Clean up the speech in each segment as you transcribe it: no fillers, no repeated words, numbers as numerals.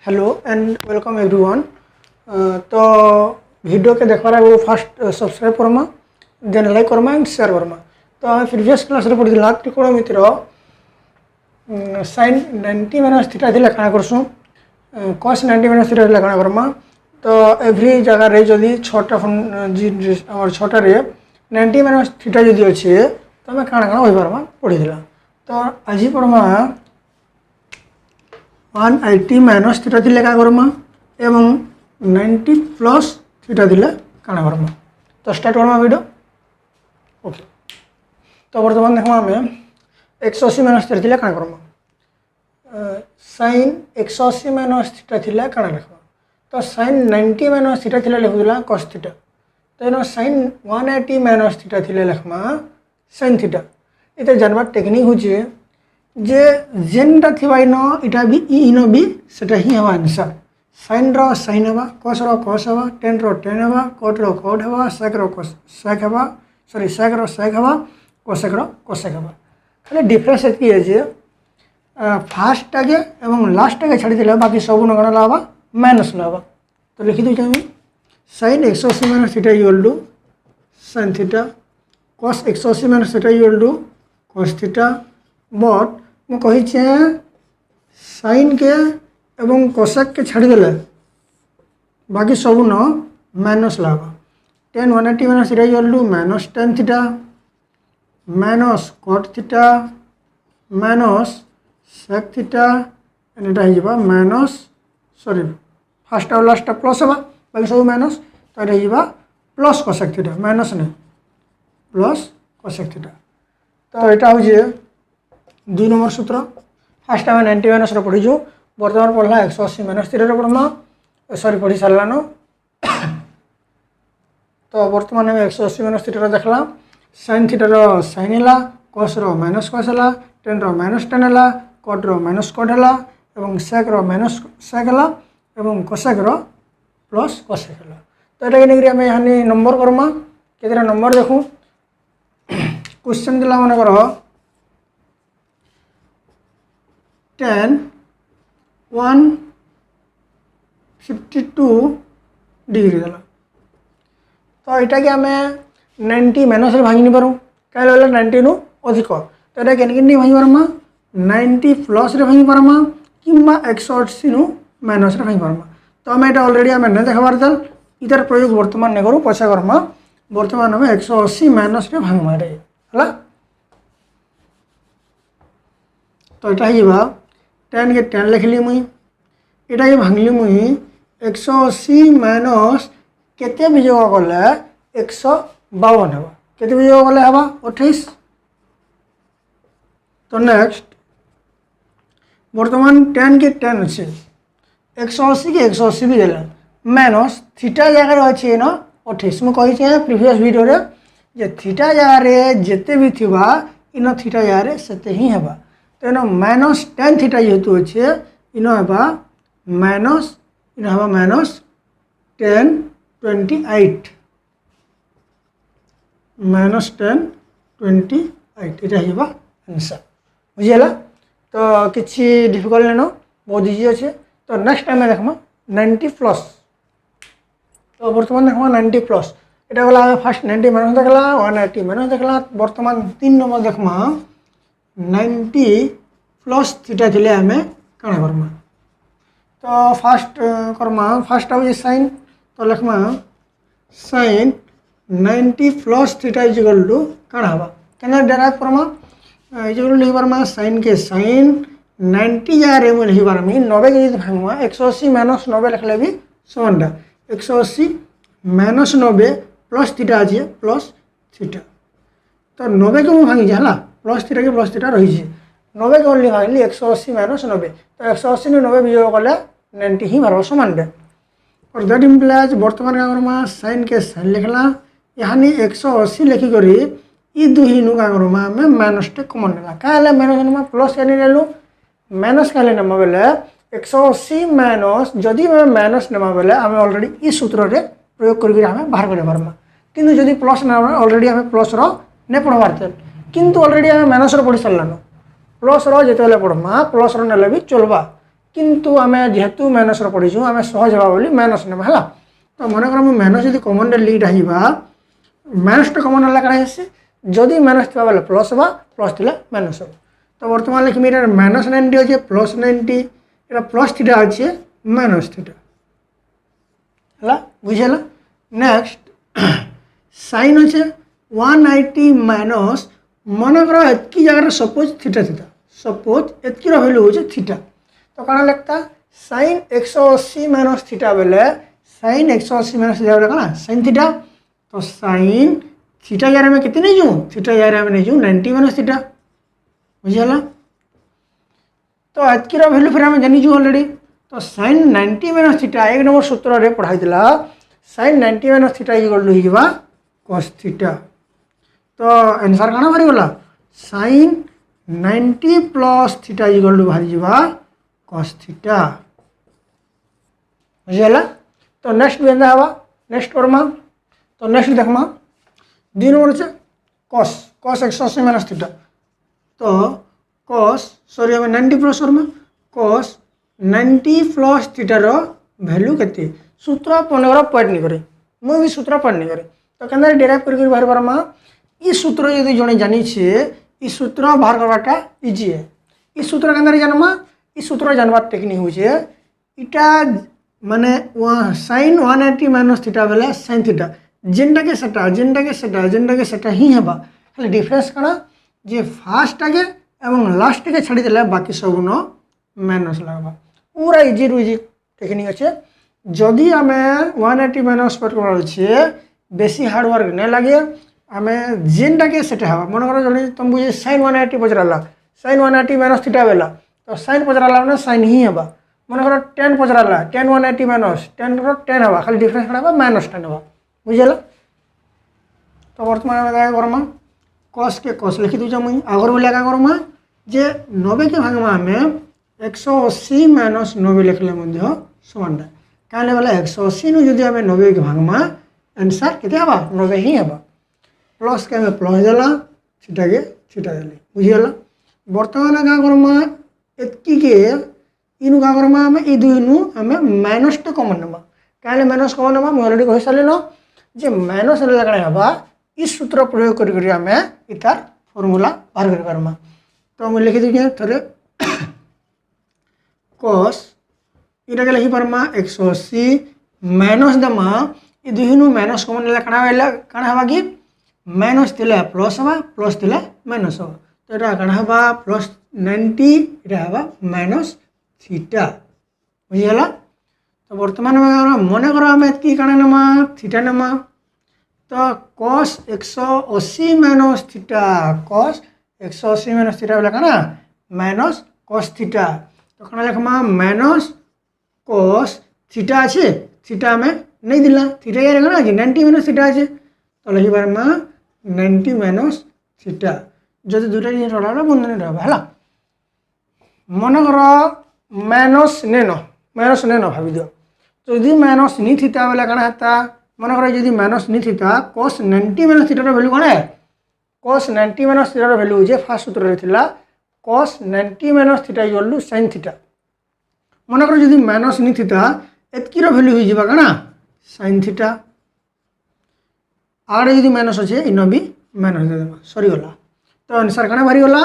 Hello and welcome everyone. तो video के देखबार आगे फास्ट सब्सक्राइब करमा, देन लाइक करमा एंड शेयर करमा। तो आम प्रिवियस क्लास रे पढ़ी त्रिकोणमितिर साइन 90 माइनस थीटा थिले काना करसु, कॉस 90 माइनस थीटा थिले काना करमा। तो एवरी जगह रे जदी छोटा और छोटा रे 90 माइनस थीटा जदी अच्छे तो आम काना काना होई पारमा पढ़ी दिला। तो आज पढ़मा 180 माइनस थीटा थिले का करमा एवं 90 प्लस थीटा थिले काना करमा। तो स्टार्ट करमा वीडियो। ओके, तो बर्तमान देखमा आम 180 माइनस थीटा थिले काना करमा। साइन 180 माइनस थीटा थिले काना लिखमा। तो साइन 90 माइनस थीटा थिले लिखुला कॉस थीटा। तो इनो साइन 180 माइनस थीटा थिले लिखमा साइन थीटा। इते जानबार टेक्निक होचे जे जेनटा थिबा इनो इटा भी इनो भी सेटा ही हवा आंसर। साइन रो साइन हवा, कॉस रो कॉस हवा, टेन रो टेन हवा, कोट रो कोट हवा, सेक रो सेक हवा, सॉरी सेक रो सेक हवा, कोसेक रो कोसेक हवा। खाली डिफरेंस एतकी है जे फास्ट टाके एवं लास्ट टाके छाड़ी दिले बाकी सब न गणना हवा माइनस हवा। तो लिखि दउ हम sine 180 minus theta equal to sine theta, cos 180 minus theta equal to cos theta. But मु कही साइन के एवं कोसेक के छाड़ी देले बाकी सब न माइनस लावा। Tan 180 minus theta equal to minus tan theta minus cot theta minus sec theta and एटा माइनस सॉरी फास्ट और लास्ट प्लस हवा बाकी सब माइनस। तो ये प्लस कोसेक थीटा माइनस नहीं प्लस कोसेक थीटा। तो यहाँ हूँ 2 नंबर सूत्र। फास्ट आम 90 माइनस पढ़ीचु, बर्तमान पढ़ला 180 माइनस थीटा पढ़मा सॉरी पढ़ी सारान। तो बर्तमान आम 180 माइनस थीटा देखला। साइन थीटार साइन है, कॉस रो माइनस कॉस है, टेन रो माइनस टेन है, कट रो माइनस कट है और सेक रो माइनस सेक है और कोसेक रो प्लस कोसेक है। तो ये नहीं आम यहाँ नंबर करमा केतटा नंबर देखूँ। क्वेश्चन दिला मन कर 10 152 डिग्री देला। तो यहाँ कि आम 90 माइनस भांगी नहीं पारूँ कहीं 90 नु अधिक। तो यहाँ के भांगी पारमा 90 प्लस भांगी पारमा कि 180 नु माइनस भांगी पारमा। तो आम यहाँ अलरेडी आम नहीं देखार चल इतार प्रयोग बर्तमान नहीं करूँ पछा करमा। बर्तमान आम 180 माइनस भांगमा है। तो यहाँ 10 के 10 लिखली मुई इटा के भांगली मुई 180 माइनस केते वियोग कले 152 है केते वियोग कले हवा 28। तो नेक्स्ट बर्तमान 10 के 10 अच्छे 180 के 180 भी देला माइनस थीटा जगह अच्छे ना 28। मुझे प्रीवियस वीडियो रे जे थीटा जगह जिते भी थिबा इन थीटा जगह सेते ही हेबा। तो इन माइनस 10 थीटा जेहेतु अच्छे इन माइनस इन माइनस 10 28 माइनस 10 28 यहाँ आंसर बुझीगला। तो किसी डिफिकल्ट नहीं बहुत इजी अच्छे। तो नेक्स्ट टाइम देखमा 90 प्लस। तो बर्तमान देखमा 90 प्लस इटा गला फास्ट 90 माइनस देखला 180 माइनस देखला। बर्तमान 3 नंबर देखमा 90 प्लस थीटा थिले आम काଣା करमा। तो फास्ट करमा फास्ट आउे साइन। तो लिखमा sine 90 plus theta is equal to काଣା हवा क्या डेराइव करमा इज इक्वल लिखि पारमा साइन के साइन 90 जगह मुझे लिखि पारमी 90 के जो भांगमा 180 माइनस 90 लिखले भी समानटा 180 माइनस 90 प्लस थीटा अच्छे प्लस थीटा। तो 90 के मुझे भांगी है प्लस थीटा के प्लस थीटा रही 90 के ओनली भांगली 180 माइनस 90। तो 180 ने 90 वियोग कले 90 ही मारब समान डे। और दैट इम्प्लाइज बर्तमान क्या करमा साइन के साइन लिखला यहाँ 180 लिखिक ई दुही नु क्या करमा आम माइनस टे कमन नेला क्या माइनस नमा प्लस क्या नेलु माइनस क्या नमा बेले 180 माइनस जदि माइनस नमा बेले आम अलरेडी ई सूत्र रे प्रयोग करके आम बाहर कर पार्मा। किंतु जदि प्लस ना अलरेडी आम प्लस रो नहीं पढ़वार थे किंतु अलरेडी आम माइनस रो पढ़ी सारान प्लस रो जिते पढ़मा प्लस रो नेले भी चलवा किंतु आम जेहेतु माइनस पढ़ीचु आम सहज हवा बोली माइनस ना है। तो मन कर माइनस जब कमन रे लीड माइनस टा कमन है कण जदि माइनस थी बेले प्लस हवा प्लस थी माइनस हम। तो बर्तमान लिखी माइनस 90 अच्छे प्लस 90 ये प्लस थीटा अच्छे माइनस थीटा है बुझेगा। नेक्स्ट साइन अच्छे 180 माइनस मन कर एतकी जगह सपोज थीटा थीटा सपोज एतकी वैल्यू हो थीटा। तो कण लगता साइन 180 माइनस थीटा बेले साइन 180 माइनस थीटा बेले कण साइन थीटा। तो साइन थीटा जगह में कितने नहीं जाऊँ थीटा जगह में नहीं जाऊँ 90 माइनस थीटा बुझेगा। तो एतकी वैल्यू फिर आम जानी ऑलरेडी। तो साइन 90 माइनस थीटा 1 नंबर सूत्र रे पढ़ाई sine 90 minus theta equal to हो कॉस थीटा। तो आंसर कौन बाहरी गला sine 90 plus theta equal to बाहरी जावा कॉस थीटा बुझीगला। तो नेक्स्ट भी एंदा हवा नेक्स्ट करमा। तो नेक्स्ट देखमा 2 नंबर अच्छे कॉस कॉस 180 माइनस थीटा। तो कॉस सॉरी हमें 90 प्लस करमा कॉस 90 प्लस थीटार वैल्यू केते सूत्र पनेगर पॉइंट नहीं करे मुझे भी सूत्र पॉइंट नहीं करे। तो क्या डेराइव कर बाहर पारमा ये सूत्र यदि जड़े जानी ये सूत्र बाहर करवाटा इजी है। ये सूत्र क्या जानमा ये सूत्र जानवर टेक्निक होचे इटा माने साइन 180 माइनस थीटा बेले साइन थीटा जेनटा के सेटा ही हेबा खाली डिफरेंस कण जे फास्ट आगे एवं लास्ट के छाड़ी देले बाकी सब न माइनस लगवा पूरा इजी रु इजी टेक्निक अच्छे। जदि आम 180 माइनस पर अच्छे बेसी हार्डवर्क नहीं लगे आम जेनटा के सेटा हवा मन कर जब तुमको साइन 180 पचराला साइन 180 माइनस थीटा बेला तो साइन पचराला मैंने साइन ही हेबा मन कर 10 पचराला 10 180 माइनस 10 10 हवा खाली डिफरेंस कण माइनस 10 हवा बुझेगा। तो बर्तमान क्या करमा कस के कस लिखी दूचा मुई आगर बोलिया क्या करमा जे 90 के भाग में आम 180 माइनस 90 लिखले समान क्या बोले 180 नु जदि आम 90 के भाग में आंसर के 90 ही हेबा प्लस के प्लस देला थीटा के थीटा देली बुझीगला। बर्तमान क्या करमा एतकी के इनु क्या करमा आम ई दुई नु आम माइनस टा कमन नेबा क्या माइनस कमन नेबा मुझे अलरेडी कहि सारे जे माइनस ने कण हेबा इस सूत्र प्रयोग करी आम इतार फॉर्मूला बाहर कर पारमा। तो मुझे लिखि दे थरे कॉस इटा के लिखि पारमा 180 माइनस दमा ये दुई नु माइनस कमन ले कण हेबा कि माइनस थिले प्लस हवा प्लस थिले माइनस हवा। तो ये कण हेबा प्लस 90 इटा हेबा माइनस थीटा बुझीगला। तो बर्तमान मन कर आम एतकी कण नेमा थीटा नेमा। तो cos 180 minus theta cos 180 minus theta बोले कण माइनस कॉस थीटा। तो कण लिखमा माइनस कॉस थीटा अच्छे थीटा में नहीं दिला थीटा यार कण अच्छे 90 माइनस थीटा अच्छे। तो लिखि पारमा 90 माइनस थीटा जदि दुटा जिन रहा बंधन रहा है मन कर माइनस नेन भावी दियो। तो यदि माइनस नहीं थीता बेले कण हेता मन कर जदि माइनस नहीं थीता कॉस 90 माइनस थीटार वैल्यू कौन है कॉस 90 माइनस थीटार वैल्यू हो फास्ट सूत्र रे थिला cos 90 minus theta equal to sine theta. मन कर जदि माइनस नहीं थीता एतकीर वैल्यू हो जावा कण साइन थीटा आगे जदि माइनस अच्छे इन भी माइनस दे देबा सरीगला। तो आंसर कण बाहरी गला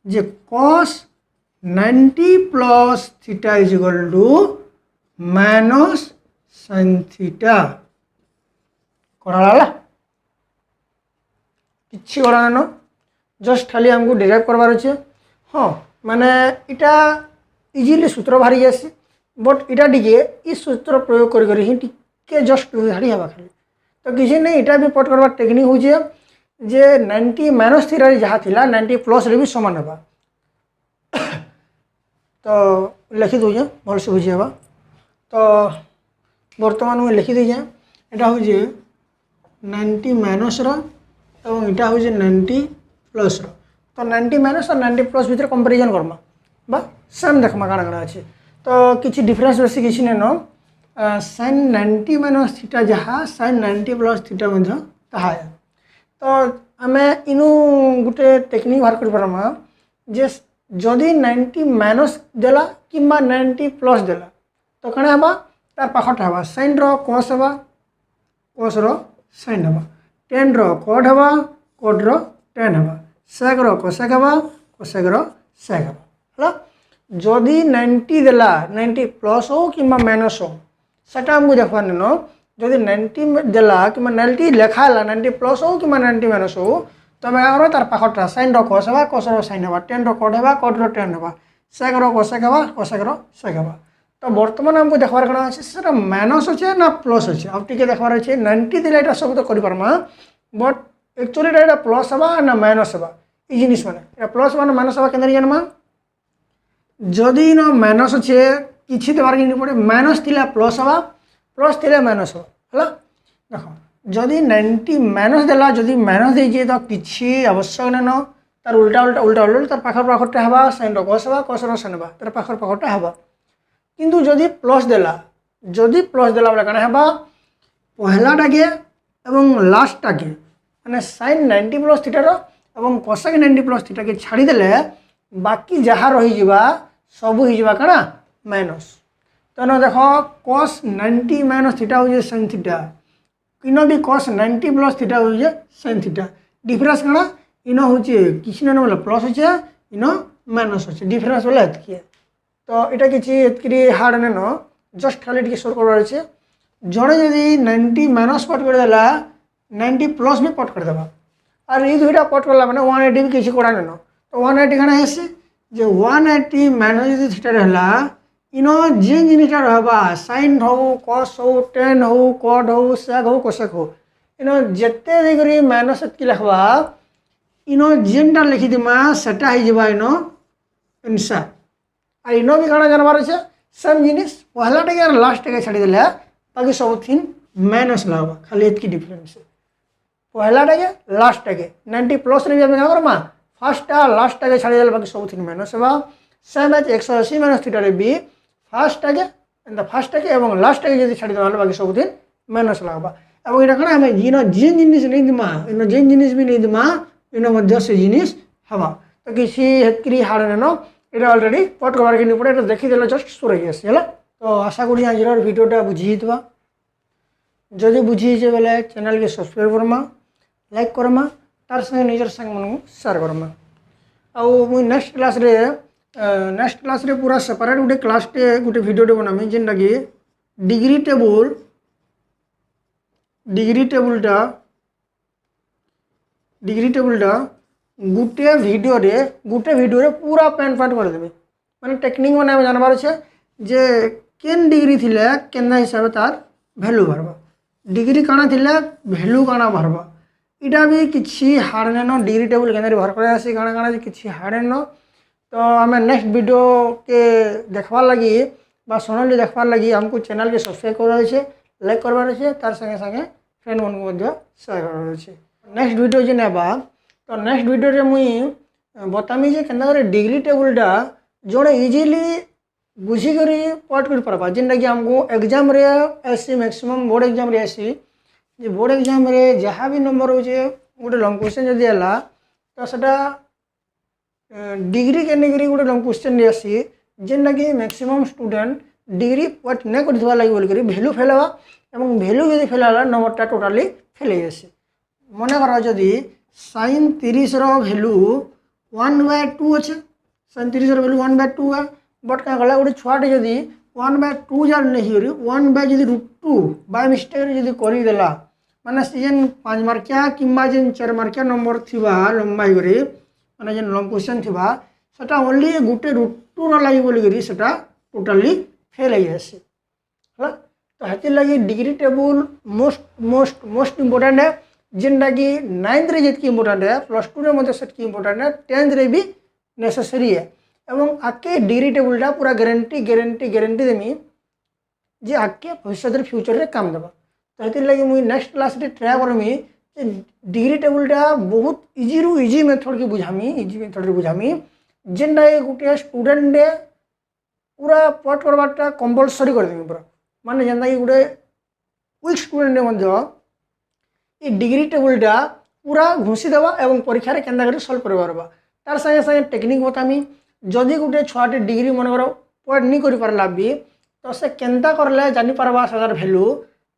जे cos 90 plus theta is equal to minus sine theta कड़ा कि कड़ा न जस्ट खाली आमको डिराइव करवार अच्छे। हाँ माने इटा इजिली सूत्र बाहरी जासी बट इटा टे सूत्र प्रयोग कर जस्ट झाड़ी हवा खाली। तो किसी नहीं इटा भी पट करवा टेक्निक हो जे 90 माइनस थीटा जहाँ थी 90 प्लस रे भी समान हवा। तो लिखि दूचे भल से बुझी हवा। तो बर्तमान मुझे लिखि दीजे यहाँ हूँ 90 माइनस एवं इटा हूँ 90 प्लस तो 90 माइनस और 90 प्लस भितर कंपेरिजन करमा बा सेम देखमा काଣା काଣା अच्छे। तो किसी डिफरेंस बेसी किसी नहीं न साइन 90 माइनस थीटा जहाँ साइन 90 प्लस थीटा ताहा। तो आम इनु गोटे टेक्निक बाहर कर पारमा जे जदि 90 माइनस देला कि 90 प्लस देला तो कण हवा तार पाखटा हवा साइन रो कॉस हवा कॉस रो साइन हवा टेन रो कॉड हवा कॉड रो टेन हवा सेक रो कोसेक हवा कोसेक रो सेक हवा है जदि 90 देला 90 प्लस हो कि माइनस हो सेटा हमको देखवार न जदि 90 देला कि 90 लेखा 90 प्लस हो कि 90 माइनस हो तो मैं तार पाखटा साइन रो कॉस हवा कॉस रो साइन हवा टेन रो कॉड हवा कॉड रो टेन हवा सेक रो कोसेक हवा कोसेक रो सेक हवा तो बर्तमान हमको देखबार कण अच्छे सर माइनस अच्छे ना प्लस अच्छे आउ टे देखबार अच्छे 90 देला यहाँ सब तो करमा बट एक्चुअली यहाँ प्लस हवा ना माइनस हवा ये जिनिस मैंने प्लस वन माइनस हवा के जानमा जदि न माइनस अच्छे किसी देवार के पड़े माइनस थिला प्लस हवा प्लस थिला माइनस हवा है देख जदि 90 माइनस देला जदि माइनस देजे तो किसी आवश्यक नहीं न तार उल्टा उल्टा उल्टा उल्टा तार पाखर पाखरटा हवा साइन रो कॉस हवा कॉस रो साइन हवा तार पाखर पाखरटा हवा किंतु जदि प्लस देला बोले कण हवा पहलाटाके एवं लास्टटाके माने साइन 90 प्लस थीटार एवं कोसेक 90 प्लस थीटा के छाड़ीदेले बाकी जहाँ रही सब हो कण माइनस तेना देख कॉस 90 माइनस थीटा हो साइन थीटा इन भी कॉस 90 प्लस थीटा हो साइन थीटा डिफरेंस कण इन हूँ किसी ना बोले प्लस अच्छे इन माइनस अच्छे डिफरेंस बोले एतकी तो यहाँ किसी हार्ड नहीं न जस्ट खाली सोल्व करवार अच्छे जड़े जदि 90 माइनस पट करदेला 90 प्लस भी पट करदेबा और ये दुईटा पट करला मैंने 180 भी किसी कड़ा नहीं तो 180 कण है जे 180 माइनस जो थीटा रहा इन जेन जिनटा रहा साइन हो कॉस हो टेन हो कॉड हो सेक हो कोसेक हो इन जिते देकर माइनस एतकी लिखवा इन जेनटा लिखिदमा सेटा हो इन आंसर और इन भी कण जानवर अच्छे सेम जिनिस पहला टे और लास्ट टे छाड़ीदे बाकी सब थीन माइनस लगवा खाली एतकी डिफरेंस पहला टे लास्ट टे 90 प्लस नहीं क्या करमा फार्स्टा लास्ट टे छाड़ीदे बाकी सब थीन माइनस हवा सेम एज 180 माइनस थीटा भी फार्स्ट टे फार्स्ट टे और लास्ट टे जब छाड़ीदे बाकी सब थीन माइनस लगवा और ये कण आम जेन जिनिस नहीं दिमा इन जेन जिनिस भी नहीं दिमा इन से जिनिस हवा तो किसी हेतकी हार्ड नहीं न এটা অলরেডি পট করবার কি পড়ে এটা দেখি দিলে জাস্ট সরে গেছে হলা তো আশা করি আজর ভিডিওটা বুঝিয়েছিবা যদি বুঝিয়েছে বেলে চ্যানেল কে সবসক্রাইব করমা লাইক করমা তার সঙ্গে নিজের সঙ্গে মন শেয়ার করমা আউ মুই নেক্সট ক্লাস রে পুরা সেপারেট গোটে ক্লাস टे গোটে ভিডিওटे बनामी जेनटा कि डिग्री टेबुलटा गोटे भिडियो पूरा पेन फाट करदेवे माने टेक्निक मैंने जानवर अच्छे जे केन डिग्री थिले केना हिसाब से तार भैल्यू बाहरबा डिग्री काना थिले भैल्यू काना बाहरबा इटा भी किसी हार्ड न डिग्री टेबुल के बाहर कर काना काना किसी हार्ड न तो आम नेक्स्ट वीडियो के देखवार लगी सोनाली देखवार लगी हमको चैनल के सब्सक्राइब करवार अच्छे लाइक करवार अच्छे तार संगे संगे फ्रेंड मन को शेयर करवार अच्छे नेक्स्ट वीडियो जे नेबा तो नेक्स्ट वीडियो रे मुई बतामी जे केना करे डिग्री टेबुलटा जोड़े इजिली बुझीकर पट कर पारबा जेनटा कि हमको एग्जाम रे ऐसी मैक्सिमम बोर्ड एग्जाम रे ऐसी जे बोर्ड एग्जाम रे जहाँ भी नंबर हो गोटे लंग क्वेश्चन जदि है तो सेटा डिग्री के नेगरी गोटे लंग क्वेश्चन रे आसी जेनटा कि मैक्सिमम स्टूडेंट डिग्री पट नहीं करथिबा लागि बोल करी वैल्यू फेल हवा एवं वैल्यू जदि फेल हला नंबरटा टोटाली फेल हो जासी मन कर जदि साइन 30 वैल्यू 1/2 अच्छे साइन 30 वैल्यू 1/2 है बट क्या गला गोटे छुआटे जदि 1/2 जार नहीं हो 1/√2 बाय मिस्टेक जदि करदेला माने जेन 5 मार्किया कि जेन 4 मार्किया नंबर थिबा लंबा होकर माने जेन लंग क्वेश्चन थिबा सेटा ओनली गोटे √2 लगी बोलिकी सेटा टोटाली फेल हो जासी है तो हेतिर लगी डिग्री टेबुल मोस्ट इम्पोर्टेंट है जेनटा कि 9th रे जितकी इम्पोर्टेंट है +2 रे मध्य सेटकी इम्पोर्टेंट है 10th रे भी नेसेसरी है एवं आके डिग्री टेबुलटा पूरा गारंटी देमी जे आके भविष्य फ्यूचर रे काम देबा तो हेतिर लगी मुई नेक्स्ट क्लास रे ट्राई करमी डिग्री टेबुलटा बहुत इजी रु इजी मेथड के बुझामी जेनटा गोटे स्टूडेंट पूरा पट करवाटा कंपलसरी कर देमी पूरा माने जेनटा कि गोटे क्विक स्टूडेंट मध्य ये डिग्री टेबुलटा पूरा घुसी देवा एवं परीक्षा रे केंदा करी सॉल्व करवा तार संगे संगे टेक्निक बतामी जदि गोटे छुआटे डिग्री मनकर पॉइंट नहीं कर पारला भी तो से केनता करले जानी पारबा सदार वैल्यू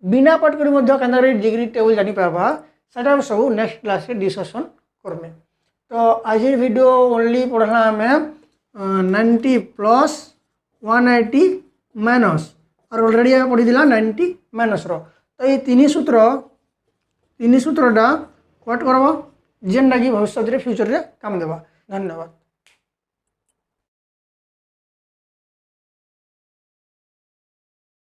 बिना पॉइंट करी मध्य केनता करी डिग्री टेबल जानी पारबा सेटा सब नेक्स्ट क्लास के डिस्कशन करमे। तो आज वीडियो ओनली पढ़ला हमें 90 प्लस 180 माइनस और ऑलरेडी आम पढ़ी 90 माइनस रो। तो ये तीन सूत्रटा व्हाट करबा जेनटा कि भविष्य फ्यूचर रे काम देवा। धन्यवाद।